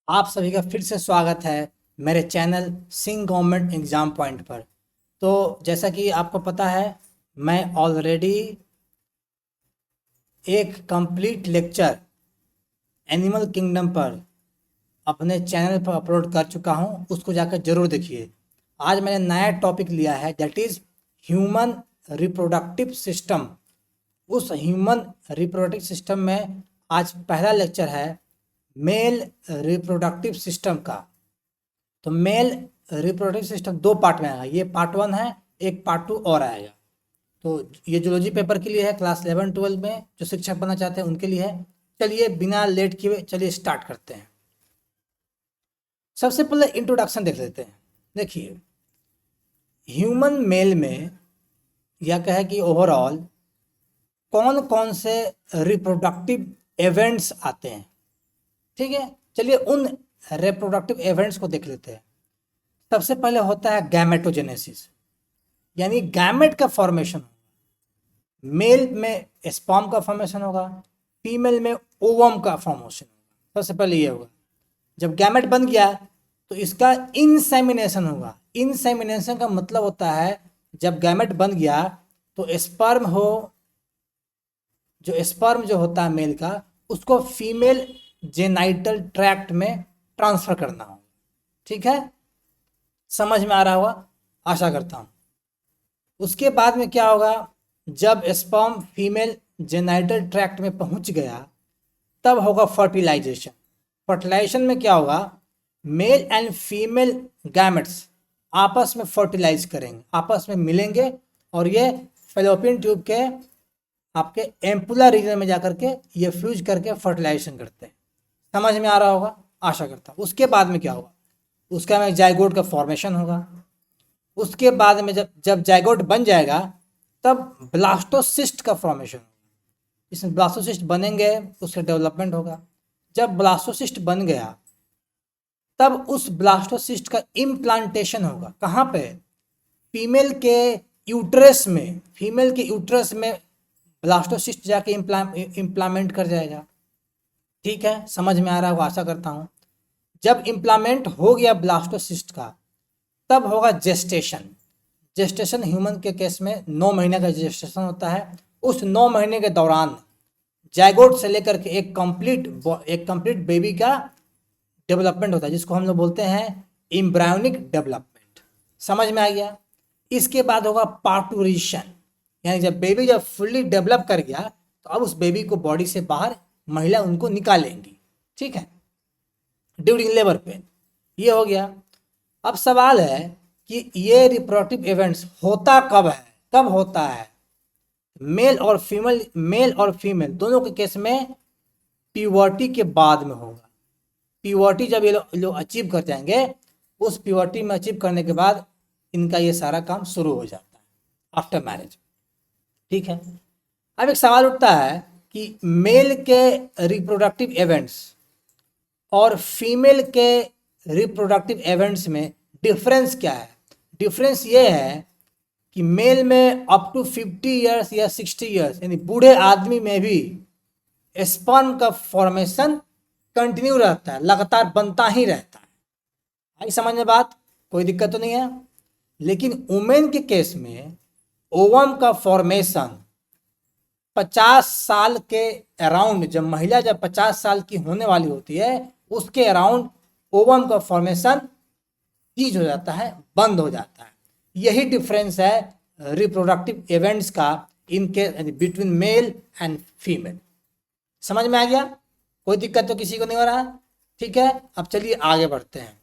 आप सभी का फिर से स्वागत है मेरे channel Singh government exam point पर। तो जैसा कि आपको पता है, मैं ऑलरेडी एक कंप्लीट लेक्चर एनिमल किंगडम पर अपने चैनल पर अपलोड कर चुका हूं, उसको जाकर ज़रूर देखिए। आज मैंने नया टॉपिक लिया है, that is human reproductive system. उस ह्यूमन रिप्रोडक्टिव सिस्टम में आज पहला लेक्चर है मेल रिप्रोडक्टिव सिस्टम का। तो मेल रिप्रोडक्टिव सिस्टम दो पार्ट में आएगा, ये पार्ट 1 है, एक पार्ट 2 और आएगा। तो ये जूलॉजी पेपर के लिए है, क्लास 11-12 में जो शिक्षक बनना चाहते हैं उनके लिए है। चलिए बिना लेट किए चलिए स्टार्ट करते हैं। सबसे पहले इंट्रोडक्शन देख लेते हैं। देखिए, ह्यूमन मेल में यह कहे कि ओवरऑल कौन कौन से रिप्रोडक्टिव इवेंट्स आते हैं। ठीक है, चलिए उन रिप्रोडक्टिव इवेंट्स को देख लेते हैं। सबसे पहले होता है गैमेटोजेनेसिस, यानी गैमेट का फॉर्मेशन। मेल में स्पर्म का फॉर्मेशन होगा, फीमेल में ओवम का फॉर्मेशन होगा। सबसे पहले ये होगा, जब गैमेट बन गया तो इसका इंसेमिनेशन होगा। इंसेमिनेशन का मतलब होता है जब गैमेट बन गया तो स्पर्म हो, जो स्पर्म जो होता है मेल का, उसको फीमेल जेनाइटल ट्रैक्ट में ट्रांसफर करना हो। ठीक है, समझ में आ रहा होगा, आशा करता हूँ। उसके बाद में क्या होगा, जब स्पर्म फीमेल जेनाइटल ट्रैक्ट में पहुंच गया तब होगा फर्टिलाइजेशन। फर्टिलाइजेशन में क्या होगा, मेल एंड फीमेल गैमेट्स आपस में फर्टिलाइज करेंगे, आपस में मिलेंगे और ये फेलोपियन ट्यूब के आपके एम्पुलर रीजन में जाकर के ये फ्यूज करके फर्टिलाइजेशन करते हैं। समझ में आ रहा होगा, आशा करता हूँ। उसके बाद में क्या होगा, उसका में जाइगोट का फॉर्मेशन होगा। उसके बाद में जब जब जाइगोट बन जाएगा तब ब्लास्टोसिस्ट का फॉर्मेशन होगा। इसमें ब्लास्टोसिस्ट बनेंगे, उसका डेवलपमेंट होगा। जब ब्लास्टोसिस्ट बन गया तब उस ब्लास्टोसिस्ट का इम्प्लांटेशन होगा। कहाँ पे, फीमेल के यूट्रस में। फीमेल के यूट्रस में ब्लास्टोसिस्ट जाके इम्प्लामेंट कर जाएगा। ठीक है, समझ में आ रहा होगा, आशा करता हूँ। जब इम्प्लामेंट हो गया ब्लास्टोसिस्ट का तब होगा जेस्टेशन। जेस्टेशन ह्यूमन के केस में 9 महीने का जेस्टेशन होता है। उस 9 महीने के दौरान जाइगोट से लेकर के एक कंप्लीट बेबी का डेवलपमेंट होता है, जिसको हम लोग बोलते हैं एम्ब्रायोनिक डेवलपमेंट। समझ में आ गया। इसके बाद होगा पार्टूरेशन, यानी जब बेबी जब फुल्ली डेवलप कर गया तो अब उस बेबी को बॉडी से बाहर महिला उनको निकालेंगी। ठीक है, ड्यूरिंग लेबर पेन। ये हो गया। अब सवाल है कि ये रिप्रोडक्टिव इवेंट्स होता कब है, कब होता है। मेल और फीमेल दोनों के केस में प्यूबर्टी के बाद में होगा। प्यूबर्टी जब ये लोग अचीव कर जाएंगे, उस प्यूबर्टी में अचीव करने के बाद इनका ये सारा काम शुरू हो जाता है आफ्टर मैरिज। ठीक है, अब एक सवाल उठता है कि मेल के रिप्रोडक्टिव इवेंट्स और फीमेल के रिप्रोडक्टिव इवेंट्स में डिफरेंस क्या है। डिफरेंस ये है कि मेल में अप टू 50 ईयर्स या 60 ईयर्स, यानी बूढ़े आदमी में भी स्पर्म का फॉर्मेशन कंटिन्यू रहता है, लगातार बनता ही रहता है। आई समझ में बात, कोई दिक्कत तो नहीं है। लेकिन वुमेन के केस में ओवम का फॉर्मेशन 50 साल के अराउंड, जब महिला जब 50 साल की होने वाली होती है उसके अराउंड ओवम का फॉर्मेशन चीज हो जाता है, बंद हो जाता है। यही डिफरेंस है रिप्रोडक्टिव इवेंट्स का इनके बिटवीन मेल एंड फीमेल। समझ में आ गया, कोई दिक्कत तो किसी को नहीं हो रहा। ठीक है, अब चलिए आगे बढ़ते हैं।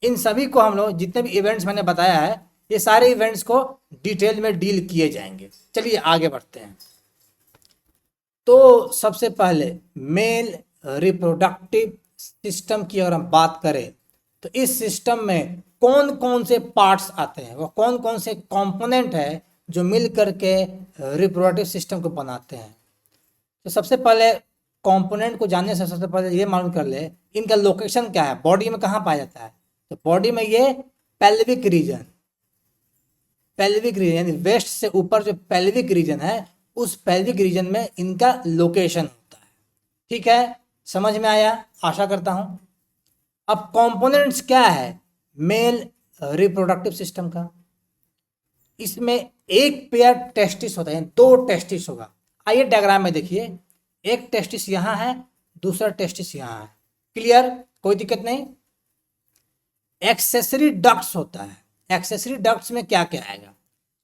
इन सभी को हम लोग जितने भी इवेंट्स मैंने बताया है, ये सारे इवेंट्स को डिटेल में डील किए जाएंगे। चलिए आगे बढ़ते हैं। तो सबसे पहले मेल रिप्रोडक्टिव सिस्टम की अगर हम बात करें तो इस सिस्टम में कौन कौन से पार्ट्स आते हैं, वो कौन कौन से कंपोनेंट है जो मिल करके रिप्रोडक्टिव सिस्टम को बनाते हैं। तो सबसे पहले कंपोनेंट को जानने से सबसे पहले ये मालूम कर ले इनका लोकेशन क्या है, बॉडी में कहाँ पाया जाता है। तो बॉडी में ये पेल्विक रीजन, पेल्विक रीजन यानी वेस्ट से ऊपर जो पेल्विक रीजन है, उस पेल्विक रीजन में इनका लोकेशन होता है। ठीक है, समझ में आया, आशा करता हूं। अब कंपोनेंट्स क्या है मेल रिप्रोडक्टिव सिस्टम का, इसमें एक पेयर टेस्टिस होता है, दो टेस्टिस होगा। आइए डायग्राम में देखिए, एक टेस्टिस यहाँ है, दूसरा टेस्टिस यहाँ है। क्लियर, कोई दिक्कत नहीं। एक्सेसरी डक्ट्स होता है, एक्सेसरी डक्ट्स में क्या क्या आएगा,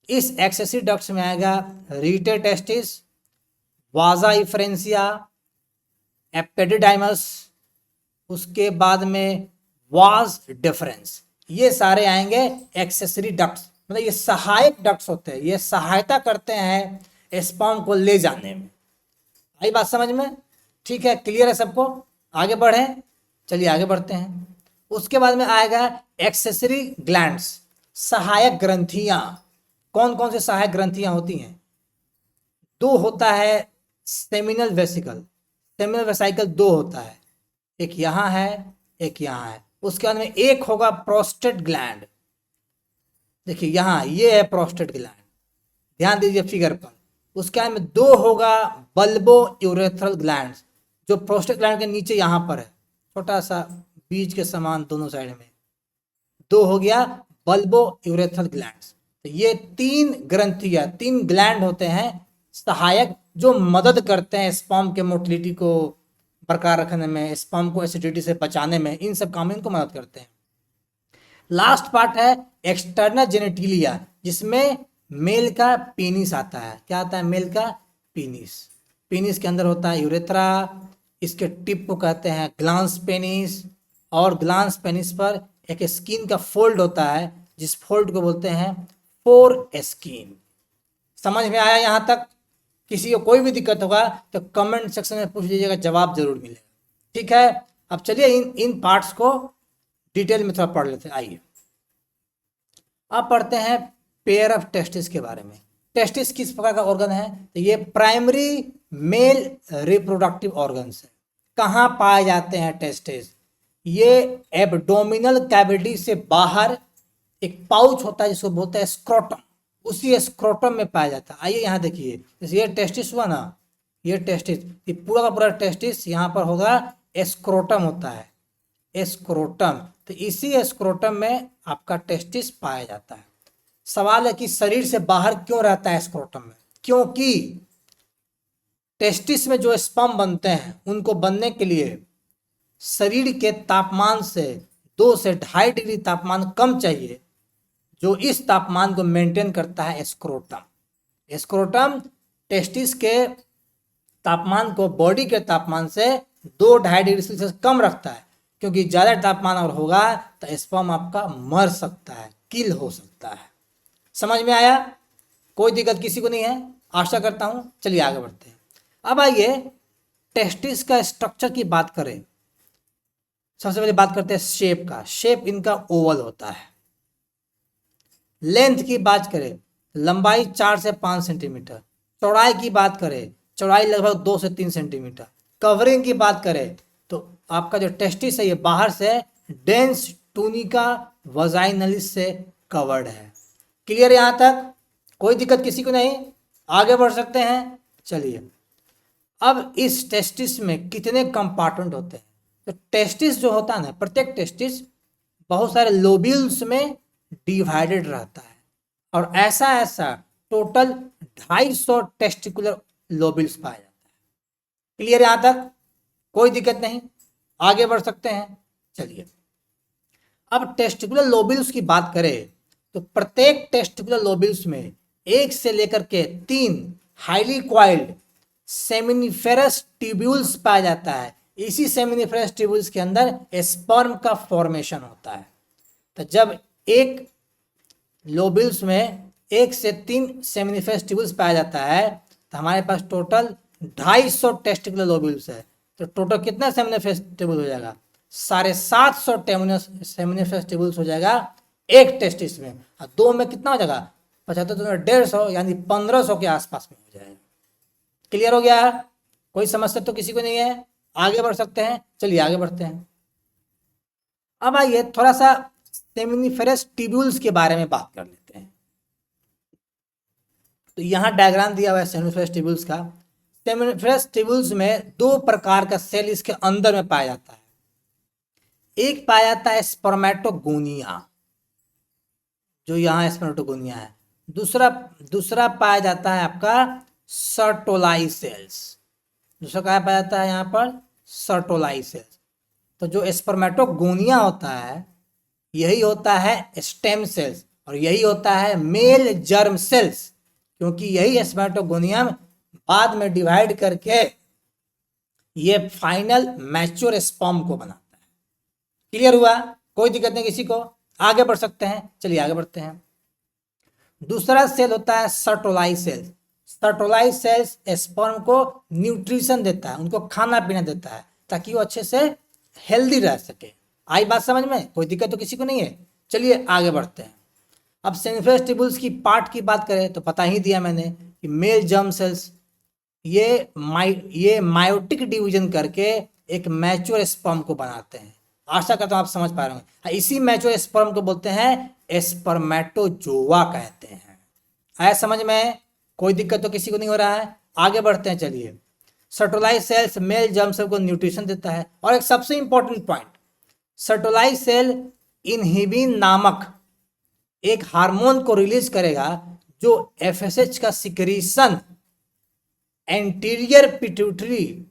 इस एक्सेसरी डक्ट्स में आएगा रीटे टेस्टिस, वाजा इफ्रेंसिया, एपेडिडाइमस, उसके बाद में वाज डिफरेंस, ये सारे आएंगे एक्सेसरी डक्ट्स, मतलब ये सहायक डक्ट्स होते हैं, ये सहायता करते हैं स्पर्म को ले जाने में। आई बात समझ में? ठीक है, क्लियर है सबको? आगे बढ़े, चलिए आगे बढ़ते हैं। उसके बाद में आएगा एक्सेसरी ग्लैंड्स, सहायक ग्रंथियां। कौन कौन से सहायक ग्रंथियां होती हैं? दो होता है सेमिनल वेसिकल, सेमिनल वेसिकल दो होता है, एक यहाँ है एक यहाँ है। उसके बाद में एक होगा प्रोस्टेट ग्लैंड, देखिए यहाँ ये है प्रोस्टेट ग्लैंड, ध्यान दीजिए फिगर पर। उसके बाद में दो होगा बल्बो यूरेथ्रल ग्लैंड, जो प्रोस्टेट ग्लैंड के नीचे यहाँ पर है, छोटा सा बीज के समान दोनों साइड में, दो हो गया बल्बो यूरेथ्रल ग्लैंड। तो ये तीन ग्रंथियां, तीन ग्लैंड होते हैं सहायक, जो मदद करते हैं स्पर्म के मोटिलिटी को बरकरार रखने में, स्पर्म को एसिडिटी से बचाने में, इन सब काम में इनको मदद करते हैं। लास्ट पार्ट है एक्सटर्नल जेनेटिलिया, जिसमें मेल का पेनिस आता है। क्या आता है? मेल का पेनिस। पेनिस के अंदर होता है यूरेथ्रा, इसके टिप को कहते हैं ग्लांस पेनिस, और ग्लांस पेनिस पर एक स्किन का फोल्ड होता है, जिस फोल्ड को बोलते हैं फोर स्किन। समझ में आया यहाँ तक? किसी को कोई भी दिक्कत होगा तो कमेंट सेक्शन में पूछ लीजिएगा, जवाब जरूर मिलेगा। ठीक है, अब चलिए इन पार्ट्स को डिटेल में थोड़ा पढ़ लेते हैं। आइए अब पढ़ते हैं पेयर ऑफ टेस्टिस के बारे में। टेस्टिस किस प्रकार का ऑर्गन है? तो ये प्राइमरी मेल रिप्रोडक्टिव ऑर्गन्स है। कहाँ पाए जाते हैं टेस्टिस? ये एब्डोमिनल कैविटी से बाहर एक पाउच होता है जिसको बोलते हैं स्क्रोटम, उसी स्क्रोटम में पाया जाता है। आइए यहाँ देखिए, जैसे ये टेस्टिस हुआ ना, ये टेस्टिस, ये पूरा का पूरा टेस्टिस यहाँ पर होगा, स्क्रोटम होता है, स्क्रोटम। तो इसी स्क्रोटम में आपका टेस्टिस पाया जाता है। सवाल है कि शरीर से बाहर क्यों रहता है स्क्रोटम में? क्योंकि टेस्टिस में जो स्पर्म बनते हैं, उनको बनने के लिए शरीर के तापमान से 2 से 2.5 डिग्री तापमान कम चाहिए, जो इस तापमान को मेंटेन करता है स्क्रोटम। स्क्रोटम टेस्टिस के तापमान को बॉडी के तापमान से 2-2.5 डिग्री सेल्सियस कम रखता है, क्योंकि ज़्यादा तापमान और होगा तो स्पर्म आपका मर सकता है, किल हो सकता है। समझ में आया? कोई दिक्कत किसी को नहीं है, आशा करता हूँ। चलिए आगे बढ़ते हैं। अब आइए टेस्टिस का स्ट्रक्चर की बात करें। सबसे पहले बात करते हैं शेप का। शेप इनका ओवल होता है। लेंथ की बात करें, लंबाई 4 से 5 सेंटीमीटर। चौड़ाई की बात करें, चौड़ाई लगभग 2 से 3 सेंटीमीटर। कवरिंग की बात करें तो आपका जो टेस्टिस है ये बाहर से डेंस टूनिका वजाइनलिस से कवर्ड है। क्लियर यहाँ तक? कोई दिक्कत किसी को नहीं? आगे बढ़ सकते हैं। चलिए, अब इस टेस्टिस में कितने कंपार्टमेंट होते हैं? तो टेस्टिस जो होता है ना, प्रत्येक टेस्टिस बहुत सारे लोब्यूल्स में डिवाइडेड रहता है, और ऐसा टोटल 250 टेस्टिकुलर लोब्यूल्स पाया जाता है। क्लियर यहाँ तक? कोई दिक्कत नहीं, आगे बढ़ सकते हैं। चलिए, अब टेस्टिकुलर लोब्यूल्स की बात करें तो प्रत्येक टेस्टिकुलर लोब्यूल्स में 1 से लेकर के 3 हाईली क्वाइल्ड सेमिनिफेरस ट्यूब्यूल्स पाया जाता है। इसी सेमिनिफेरस ट्यूब्यूल्स के अंदर स्पर्म का फॉर्मेशन होता है। तो जब एक लोब्यूल्स में 1 से 3 सेमिनिफेरस ट्यूब्यूल्स पाया जाता है, तो हमारे पास टोटल 250 टेस्टिकुलर लोब्यूल्स है। तो टोटल कितना सेमिनिफेरस ट्यूब्यूल हो जाएगा? 750 सेमिनिफेरस ट्यूब्यूल्स हो जाएगा एक टेस्टिस में। और 2 में कितना हो जाएगा? 75 तो 150, यानी 1500 के आसपास में हो जाएगा। क्लियर हो गया? कोई समस्या तो किसी को नहीं है? आगे बढ़ सकते हैं। चलिए आगे बढ़ते हैं। अब आइए थोड़ा सा सेमिनिफेरस ट्यूब्यूल्स के बारे में बात कर लेते हैं। तो यहाँ डायग्राम दिया हुआ है सेमिनिफेरस ट्यूब्यूल्स का। सेमिनिफेरस ट्यूब्यूल्स में 2 प्रकार का सेल इसके अंदर में पाया जाता है। एक पाया जाता है स्पर्मेटोगोनिया, जो यहाँ स्पर्मेटोगोनिया है। दूसरा दूसरा पाया जाता है आपका सर्टोलाई सेल्स। दूसरा क्या पाया जाता है यहाँ पर? सर्टोलाई सेल्स। तो जो स्पर्मेटोगोनिया होता है यही होता है स्टेम सेल्स, और यही होता है मेल जर्म सेल्स, क्योंकि यही स्पर्मेटोगोनियम बाद में डिवाइड करके ये फाइनल मैच्योर स्पर्म को बनाता है। क्लियर हुआ? कोई दिक्कत नहीं किसी को? आगे बढ़ सकते हैं, चलिए आगे बढ़ते हैं। दूसरा सेल होता है सर्टोलाई सेल्स। सर्टोलाई सेल्स स्पर्म को न्यूट्रिशन देता है, उनको खाना पीना देता है ताकि वो अच्छे से हेल्दी रह सके। आई बात समझ में? कोई दिक्कत तो किसी को नहीं है? चलिए आगे बढ़ते हैं। अब सेमिनिफेस टिब्यूल्स की पार्ट की बात करें तो पता ही दिया मैंने कि मेल जर्म सेल्स ये मायोटिक डिवीजन करके एक मैच्योर स्पर्म को बनाते हैं। आशा करता हूं आप समझ पा रहे होंगे। इसी मैच्योर स्पर्म को बोलते हैं स्पर्मेटोजोआ कहते हैं। आया समझ में? कोई दिक्कत तो किसी को नहीं हो रहा है? आगे बढ़ते हैं चलिए। सर्टोलाई सेल्स मेल जर्म सेल को न्यूट्रिशन देता है। और एक सबसे इंपॉर्टेंट पॉइंट, सर्टोलाई सेल इनहिबिन नामक एक हार्मोन को रिलीज करेगा जो एफएसएच का सिक्रीशन एंटीरियर पिट्यूटरी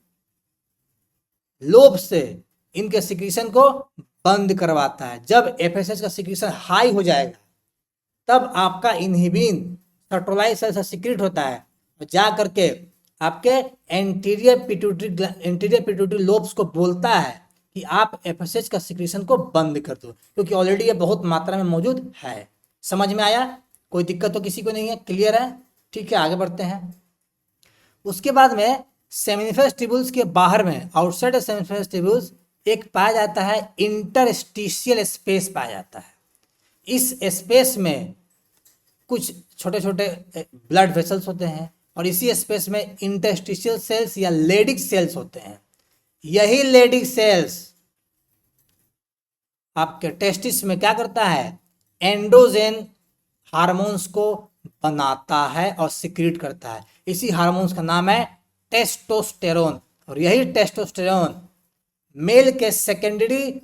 लोब से इनके सिक्रीशन को बंद करवाता है। जब एफएसएच का सिक्रीशन हाई हो जाएगा तब आपका इनहिबिन सर्टोलाई सेल से सिक्रीट होता है और जा करके आपके एंटीरियर पिट्यूटरी लोब्स को बोलता है कि आप एफएसएच का सिक्रीशन को बंद कर दो, क्योंकि ऑलरेडी ये बहुत मात्रा में मौजूद है। समझ में आया? कोई दिक्कत तो किसी को नहीं है? क्लियर है? ठीक है, आगे बढ़ते हैं। उसके बाद में सेमिनिफेस टिब्यूल्स के बाहर में, आउटसाइड सेमिनिफेस टिब्यूल्स, एक पाया जाता है इंटरस्टिशियल स्पेस पाया जाता है। इस स्पेस में कुछ छोटे छोटे ब्लड वेसल्स होते हैं और इसी स्पेस में इंटरस्टिशियल सेल्स या लेडिक सेल्स होते हैं। यही लेडिक सेल्स आपके टेस्टिस में क्या करता है? एंड्रोजन हार्मोन्स को बनाता है और सिक्रीट करता है। इसी हार्मोन्स का नाम है टेस्टोस्टेरोन, और यही टेस्टोस्टेरोन मेल के सेकेंडरी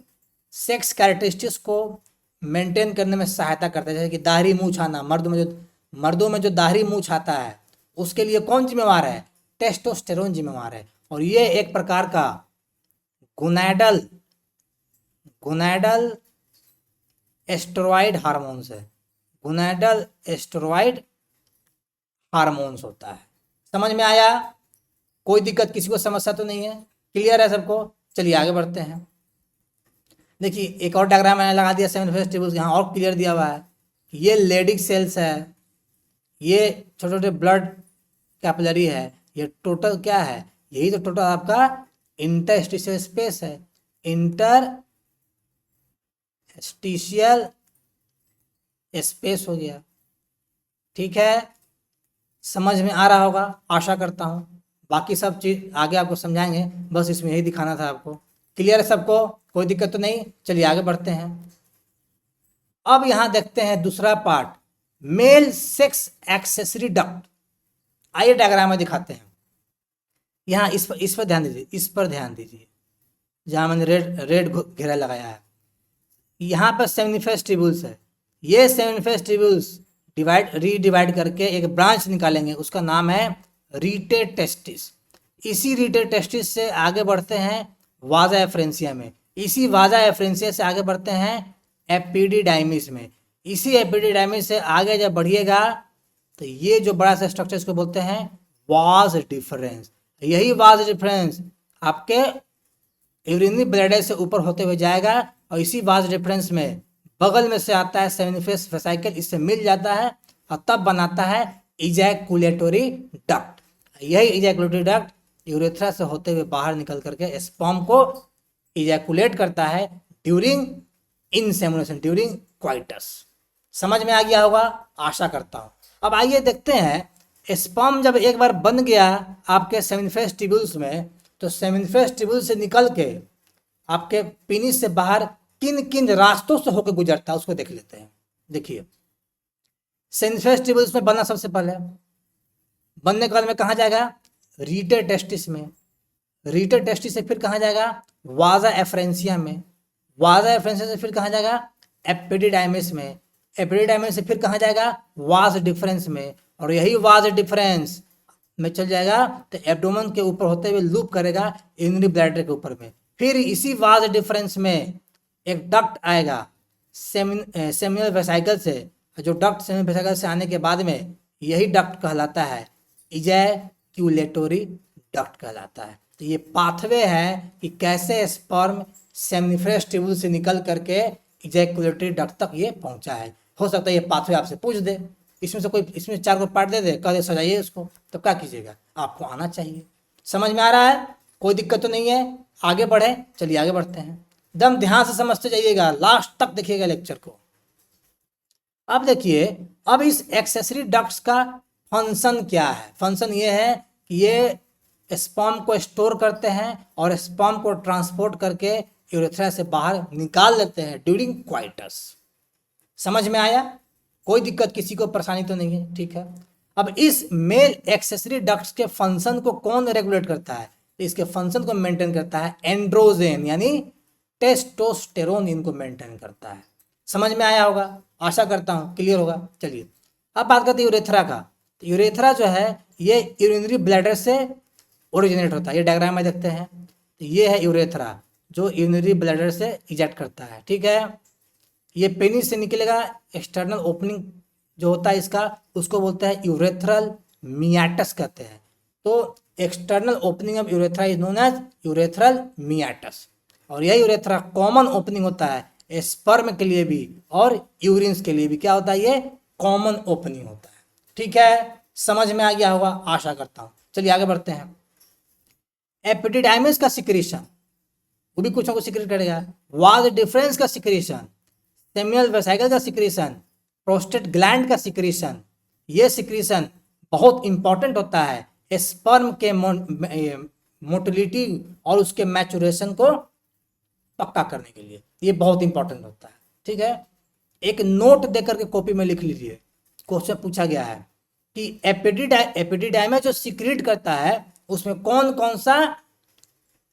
सेक्स कैरेक्टरिस्टिक्स को मेंटेन करने में सहायता करता है। जैसे कि दाढ़ी मूंछ आना, मर्दों में जो दाढ़ी मूंछ आता है उसके लिए कौन जिम्मेवार है? टेस्टोस्टेरोन जिम्मेवार है। और ये एक प्रकार का गोनाडल एस्टेरॉइड हार्मोन्स है। गोनाडल एस्टेरॉइड हार्मोन्स होता है। समझ में आया? कोई दिक्कत किसी को समस्या तो नहीं है? क्लियर है सबको? चलिए आगे बढ़ते हैं। देखिए एक और डायग्राम मैंने लगा दिया सेमिनिफेस टिब्यूल्स, यहाँ और क्लियर दिया हुआ है। ये लेडिक सेल्स है, ये छोटे छोटे ब्लड कैपिलरी है। ये टोटल क्या है? यही तो टोटल आपका इंटरस्टिशियल स्पेस है। इंटरस्टिशियल स्पेस हो गया। ठीक है, समझ में आ रहा होगा आशा करता हूँ। बाकी सब चीज़ आगे आपको समझाएंगे, बस इसमें यही दिखाना था आपको। क्लियर है सबको? कोई दिक्कत तो नहीं? चलिए आगे बढ़ते हैं। अब यहाँ देखते हैं दूसरा part, male sex accessory duct. आइए डायग्राम में दिखाते हैं। यहाँ इस पर ध्यान दीजिए, इस पर ध्यान दीजिए जहाँ मैंने रेड घेरा लगाया है। यहाँ पर सेमिनिफेस टिब्यूल्स है। ये सेमिनिफेस टिब्यूल्स रीडिवाइड करके एक ब्रांच निकालेंगे, उसका नाम है रीटेड टेस्टिस। इसी रीटेड टेस्टिस से आगे बढ़ते हैं वाजा एफ्रेंसिया में। इसी वाजा एफ्रेंसिया से आगे बढ़ते हैं एपिडिडाइमिस में। इसी एपिडिडाइमिस से आगे जब बढ़िएगा तो ये जो बड़ा सा स्ट्रक्चर इसको बोलते हैं वाज डिफरेंस। यही वाज डिफरेंस आपके यूरिनरी ब्लैडर से ऊपर होते हुए जाएगा और इसी वाज डिफरेंस में बगल में से आता है सेमिनिफेस वेसिकल, इससे मिल जाता है और तब बनाता है इजैकुलेटरी डक्ट। यही इजैकुलेटरी डक्ट यूरेथ्रा से होते हुए बाहर निकल करके स्पर्म को इजैकुलेट करता है ड्यूरिंग इंसेमिनेशन, ड्यूरिंग क्वाइटस। समझ में आ गया होगा आशा करता हूँ। अब आइए देखते हैं स्पर्म जब एक बार बन गया आपके सेमिनिफेस टिब्यूल्स में, तो सेमिनिफेस टिब्यूल से निकल के आपके पेनिस से बाहर किन किन रास्तों से होकर गुजरता है उसको देख लेते हैं। देखिए सेमिनिफेस टिब्यूल्स में बनना सबसे पहले, बनने के बाद में कहाँ जाएगा? रीटर टेस्टिस में। रीटर टेस्टिस से फिर कहाँ जाएगा? वाजा एफ्रेंसिया में। वाजा रेफरेंस से फिर कहाँ जाएगा, एपिडिडाइमिस में, एपिडिडाइमिस से फिर कहाँ जाएगा, वाज डिफरेंस में, और यही वाज डिफरेंस में चल जाएगा तो एब्डोमेन के ऊपर होते हुए लूप करेगा यूरिनरी ब्लैडर के ऊपर में। फिर इसी वाज डिफरेंस में एक डक्ट आएगा सेमिनल वेसाइकल से, जो डक्ट सेमिनल वेसाइकल से आने के बाद में यही डक्ट कहलाता है इजैक्यूलेटरी डक्ट कहलाता है। तो ये पाथवे है कि कैसे स्पर्म सेमिनिफरस ट्यूब्यूल से निकल करके इजैक्यूलेटरी डक्ट तक ये पहुंचा है। हो सकता है ये पाथवे आपसे पूछ दे, इसमें से कोई इसमें 4 को पार्ट दे दे, कह दे सजाइए इसको, तो क्या कीजिएगा, आपको आना चाहिए। समझ में आ रहा है, कोई दिक्कत तो नहीं है, आगे बढ़े, चलिए आगे बढ़ते हैं, एकदम ध्यान से समझते जाइएगा, लास्ट तक देखिएगा लेक्चर को। अब देखिए, अब इस एक्सेसरी डक्ट्स का फंक्शन क्या है। फंक्शन ये है कि ये स्पर्म को स्टोर करते हैं और स्पर्म को ट्रांसपोर्ट करके यूरेथ्रा से बाहर निकाल लेते हैं ड्यूरिंग क्वाइटस। समझ में आया, कोई दिक्कत, किसी को परेशानी तो नहीं है, ठीक है। अब इस मेल एक्सेसरी डक्ट्स के फंक्शन को कौन रेगुलेट करता है, इसके फंक्शन को मेंटेन करता है एंड्रोजन यानी टेस्टोस्टेरोन, इनको मेंटेन करता है। समझ में आया होगा, आशा करता हूँ क्लियर होगा। चलिए अब बात करते हैं यूरेथ्रा का। तो यूरेथ्रा जो है ये यूरिनरी ब्लैडर से ओरिजिनेट होता है, ये डायग्राम में देखते हैं, तो ये है यूरेथ्रा जो यूरिनरी ब्लैडर से इजेक्ट करता है, ठीक है। ये पेनिस से निकलेगा, एक्सटर्नल ओपनिंग जो होता है इसका, उसको बोलते हैं यूरेथ्रल मियाटस कहते हैं। तो external opening of urethra is known as urethral meatus, और यह यूरेथ्रा कॉमन ओपनिंग होता है स्पर्म के लिए भी और यूरिन्स के लिए भी। क्या होता है, ये कॉमन ओपनिंग होता है, ठीक है। समझ में आ गया होगा, आशा करता हूँ। चलिए आगे बढ़ते हैं। एपिडिडाइमिस का सिक्रीशन, वो भी कुछ ना कुछ सिक्रेट करेगा। वाज डिफरेंस का सिक्रीशन, सेमिनल वेसाइकल का सिक्रीशन, प्रोस्टेट ग्लैंड का सिक्रीशन, ये सिक्रीशन बहुत इंपॉर्टेंट होता है स्पर्म के मोटिलिटी और उसके मैचुरेशन को पक्का करने के लिए, ये बहुत इंपॉर्टेंट होता है, ठीक है। एक नोट देकर के कॉपी में लिख लीजिए, क्वेश्चन पूछा गया है कि एपिडिडाइमिस जो सिक्रीट करता है उसमें कौन कौन सा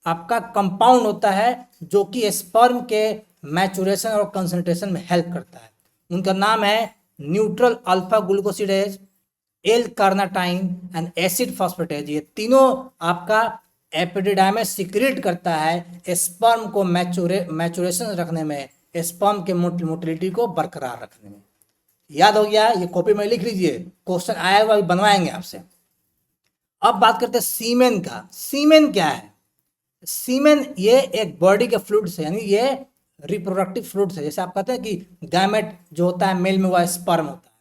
आपका कंपाउंड होता है जो कि स्पर्म के मैचुरेशन और कंसंट्रेशन में हेल्प करता है। उनका नाम है neutral alpha glucosidase, L carnitine and acid phosphatase. ये तीनों आपका एपिडिडाइमिस सिक्रीट करता है स्पर्म को मैचुरेशन रखने में, स्पर्म के मोटिलिटी को बरकरार रखने में। याद हो गया, ये कॉपी में लिख लीजिए, क्वेश्चन आया हुआ बनवाएंगे आपसे। अब बात करते हैं सीमेन का। सीमेन क्या है, सीमेन ये एक बॉडी के फ्लूइड्स है, यानी ये रिप्रोडक्टिव फ्लूइड्स है। जैसे आप कहते हैं कि गैमेट जो होता है मेल में वह स्पर्म होता है,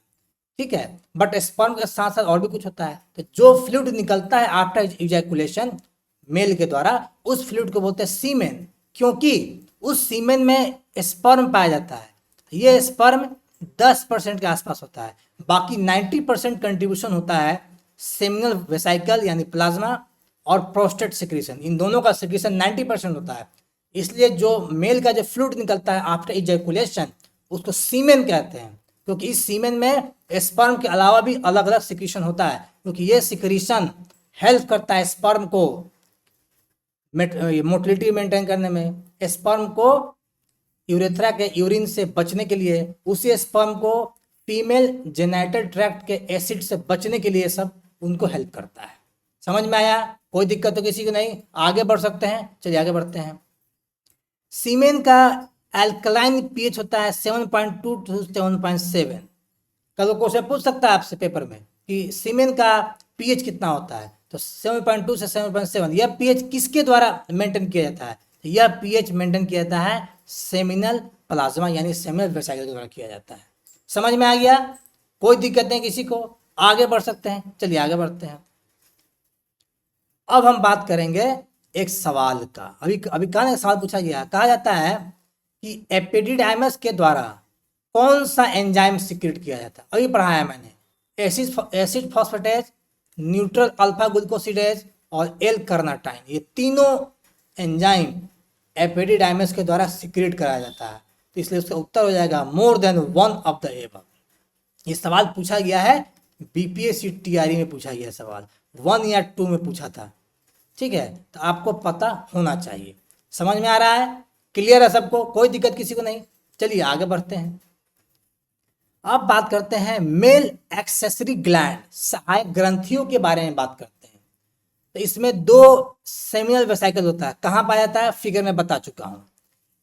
ठीक है, बट स्पर्म के साथ साथ और भी कुछ होता है। तो जो फ्लूइड निकलता है आफ्टर इजैकुलेशन मेल के द्वारा, उस फ्लूइड को बोलते हैं सीमेन, क्योंकि उस सीमेन में स्पर्म पाया जाता है। ये स्पर्म 10% के आसपास होता है, बाकी 90% कंट्रीब्यूशन होता है सेमिनल वेसाइकल यानी प्लाज्मा और प्रोस्टेट सिक्रीशन, इन दोनों का सिक्रीशन 90% होता है। इसलिए जो मेल का जो फ्लूइड निकलता है आफ्टर इजैकुलेशन उसको सीमेन कहते हैं, क्योंकि इस सीमेन में स्पर्म के अलावा भी अलग अलग सिक्रीशन होता है, क्योंकि ये सिक्रीशन हेल्प करता है स्पर्म को मोटिलिटी मेंटेन करने में, स्पर्म को यूरेथ्रा के यूरिन से बचने के लिए, उसी स्पर्म को फीमेल जेनिटल ट्रैक्ट के एसिड से बचने के लिए सब उनको हेल्प करता है। समझ में आया, कोई दिक्कत तो किसी को नहीं, आगे बढ़ सकते हैं। चलिए आगे बढ़ते हैं। सीमेन का एल्कलाइन पीएच होता है 7.2 to 7.7। कल वो क्वेश्चन पूछ सकता है आपसे पेपर में कि सीमेन का पीएच कितना होता है, तो 7.2 से 7.7। यह पीएच किसके द्वारा मेंटेन किया जाता है, यह पीएच मेंटेन किया जाता है सेमिनल प्लाज्मा यानी सेमिनल वेसाइकल के द्वारा किया जाता है। समझ में आ गया, कोई दिक्कत नहीं किसी को, आगे बढ़ सकते हैं। चलिए आगे बढ़ते हैं। अब हम बात करेंगे एक सवाल का। अभी कहा सवाल पूछा गया, कहा जाता है कि एपिडिडाइमिस के द्वारा कौन सा एंजाइम सिक्रेट किया जाता है। अभी पढ़ाया मैंने, acid phosphatase, neutral alpha glucosidase और एल कार्नाटाइन, ये तीनों एंजाइम एपिडिडाइमिस के द्वारा सिक्रेट कराया जाता है। तो इसलिए उसका उत्तर हो जाएगा more than one of the above. ये सवाल पूछा गया है बीपीएससी टीआरई में पूछा गया सवाल, 1 या 2 में पूछा था, ठीक है, तो आपको पता होना चाहिए। समझ में आ रहा है, क्लियर है सबको, कोई दिक्कत किसी को नहीं। चलिए आगे बढ़ते हैं। अब बात करते हैं मेल एक्सेसरी ग्लैंड, सहायक ग्रंथियों के बारे में बात करते हैं। तो इसमें दो सेमिनल वेसिकल होता है, कहाँ पाया जाता है, फिगर में बता चुका हूं।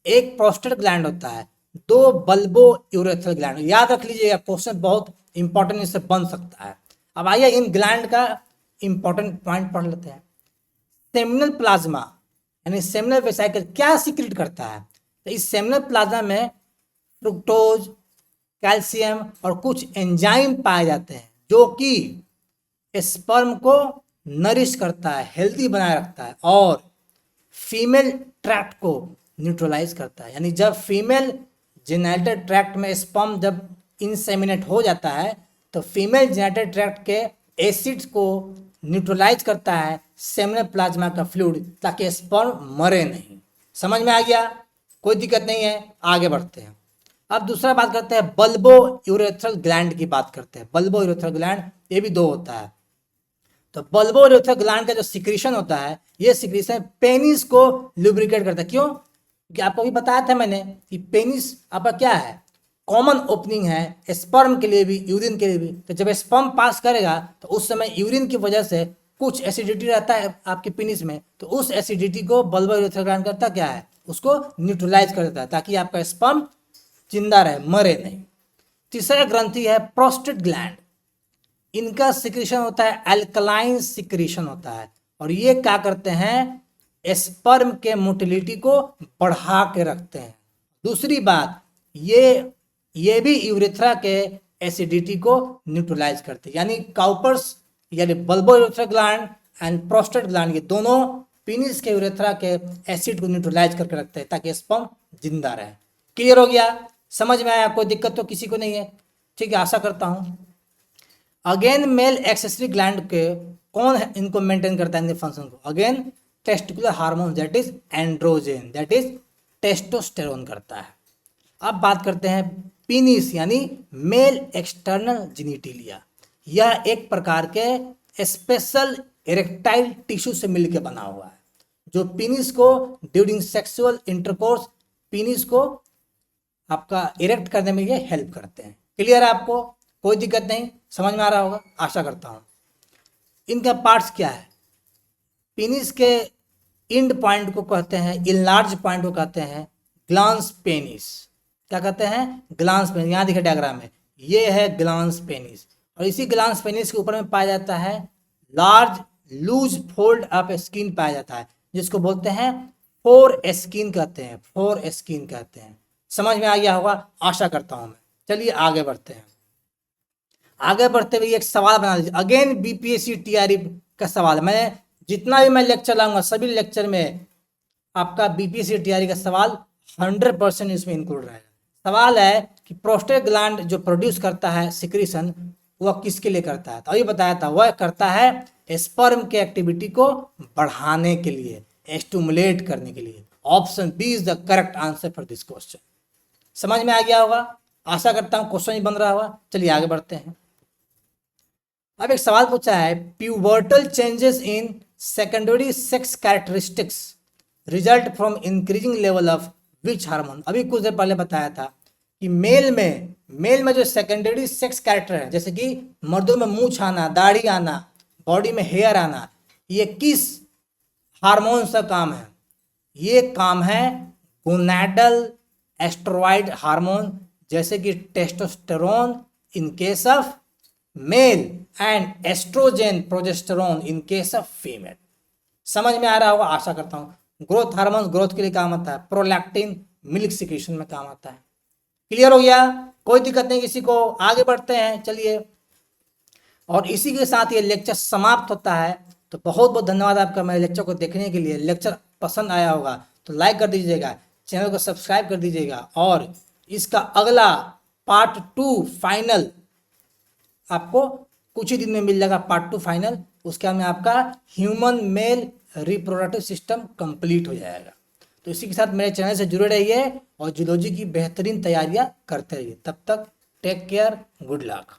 एक प्रोस्टेट ग्लैंड होता है, दो बल्बो यूरेथ्रल ग्लैंड। याद रख लीजिएगा, क्वेश्चन बहुत इंपॉर्टेंट इससे बन सकता है। अब आइए इन ग्लैंड का इंपॉर्टेंट पॉइंट पढ़ लेते हैं। सेमिनल प्लाज्मा यानी सेमिनल वेसिकल क्या सीक्रेट करता है, तो इस सेमिनल प्लाज्मा में फ्रुक्टोज, कैल्शियम और कुछ एंजाइम पाए जाते हैं जो कि स्पर्म को नरिश करता है, हेल्दी बनाए रखता है और फीमेल ट्रैक्ट को न्यूट्रलाइज करता है। यानी जब फीमेल जेनिटल ट्रैक्ट में स्पर्म जब इंसेमिनेट हो जाता है तो फीमेल जेनिटल ट्रैक्ट के एसिड्स को न्यूट्रलाइज करता है सेमिनल प्लाज्मा का फ्लूइड, ताकि स्पर्म मरे नहीं। समझ में आ गया, कोई दिक्कत नहीं है। आगे बढ़ते हैं। अब दूसरा बात करते हैं बल्बो यूरेथ्रल ग्लैंड की बात करते हैं। बल्बो यूरेथ्रल ग्लैंड ये भी दो होता है। तो बल्बो यूरेथ्रल ग्लैंड का जो सिक्रीशन होता है, ये सिक्रीशन पेनिस को लुब्रिकेट करता है। क्यों? क्योंकि आपको भी बताया था मैंने कि पेनिस आपका क्या है, कॉमन ओपनिंग है स्पर्म के लिए भी, यूरिन के लिए भी। तो जब स्पर्म पास करेगा तो उस समय यूरिन की वजह से कुछ एसिडिटी रहता है आपके पेनिस में, तो उस एसिडिटी को बल्बो यूरेथ्रल ग्लैंड करता क्या है, उसको न्यूट्रलाइज कर देता है, ताकि आपका स्पर्म जिंदा रहे, मरे नहीं। तीसरा ग्रंथि है प्रोस्टेट ग्लैंड। इनका सिक्रीशन होता है अल्कलाइन सिक्रीशन होता है, और ये क्या करते हैं, स्पर्म के मोटिलिटी को बढ़ा के रखते हैं। दूसरी बात, ये भी यूरेथ्रा के एसिडिटी को न्यूट्रलाइज करते हैं। यानी काउपर्स यानी bulbo urethral gland and prostate gland, ये दोनों पेनिस के यूरेथ्रा के एसिड को न्यूट्रलाइज करके रखते हैं ताकि स्पर्म जिंदा रहे। क्लियर हो गया, समझ में आया, कोई दिक्कत तो किसी को नहीं है? ठीक है, आशा करता हूं। अगेन मेल एक्सेसरी ग्लैंड के कौन है, इनको मेंटेन करता है, इनके फंक्शन को? Again testicular hormone that is androgen, that is testosterone करता है। अब बात करते हैं पीनिस यानी मेल एक्सटर्नल जेनिटिलिया। यह एक प्रकार के स्पेशल इरेक्टाइल टिश्यू से मिलकर बना हुआ है, जो पीनिस को ड्यूरिंग सेक्सुअल इंटरकोर्स पीनिस को आपका इरेक्ट करने में ये हेल्प करते हैं। क्लियर है आपको, कोई दिक्कत नहीं, समझ में आ रहा होगा, आशा करता हूं। इनका पार्ट्स क्या है? पेनिस के इंड पॉइंट को कहते हैं, इनलार्ज पॉइंट को कहते हैं ग्लांस पेनिस। क्या कहते हैं? Glans penis. यहाँ देखिए डायग्राम में, ये है ग्लांस पेनिस, और इसी ग्लांस पेनिस के ऊपर में पाया जाता है large loose fold of skin पाया जाता है, जिसको बोलते हैं फोर स्किन कहते हैं, फोर स्किन कहते हैं। समझ में आ गया होगा, आशा करता हूं मैं। चलिए आगे बढ़ते हैं। आगे बढ़ते हुए एक सवाल बना लीजिए। अगेन बीपीएससी टीआरई का सवाल, मैं जितना भी मैं लेक्चर लाऊंगा सभी लेक्चर में आपका बीपीएससी टीआरई का सवाल 100% इसमें इंक्लूड रहेगा। सवाल है कि प्रोस्टेट ग्लैंड जो प्रोड्यूस करता है सिक्रीशन, वह किसके लिए करता है? तो अभी बताया था, वह करता है स्पर्म के एक्टिविटी को बढ़ाने के लिए, स्टिमुलेट करने के लिए। Option B is the correct answer for this question. समझ में आ गया होगा, आशा करता हूं क्वेश्चन ही बन रहा होगा। चलिए आगे बढ़ते हैं। अब एक सवाल पूछा है, pubertal changes in secondary sex characteristics result from increasing level of which hormone. अभी कुछ देर पहले बताया था कि मेल में जो सेकेंडरी सेक्स कैरेक्टर है, जैसे कि मर्दों में मूंछ आना, दाढ़ी आना, बॉडी में हेयर आना, ये किस हार्मोन का काम है? ये काम है गोनाडल एस्ट्रॉइड हार्मोन, जैसे कि testosterone in case of male and oestrogen progesterone in case of female. समझ में आ रहा होगा, आशा करता हूं। ग्रोथ हार्मोन ग्रोथ के लिए काम आता है, प्रोलैक्टिन मिल्क सिक्रीशन में काम आता है। क्लियर हो गया, कोई दिक्कत नहीं किसी को। आगे बढ़ते हैं, चलिए। और इसी के साथ ये लेक्चर समाप्त होता है। तो बहुत बहुत धन्यवाद आपका मेरे लेक्चर को देखने के लिए। लेक्चर पसंद आया होगा तो लाइक कर दीजिएगा, चैनल को सब्सक्राइब कर दीजिएगा, और इसका अगला पार्ट 2 फाइनल आपको कुछ ही दिन में मिल जाएगा। पार्ट 2 फाइनल, उसके में आपका human male reproductive system complete हो जाएगा। तो इसी के साथ मेरे चैनल से जुड़े रहिए और जूलॉजी की बेहतरीन तैयारियां करते रहिए। तब तक टेक केयर, गुड लक।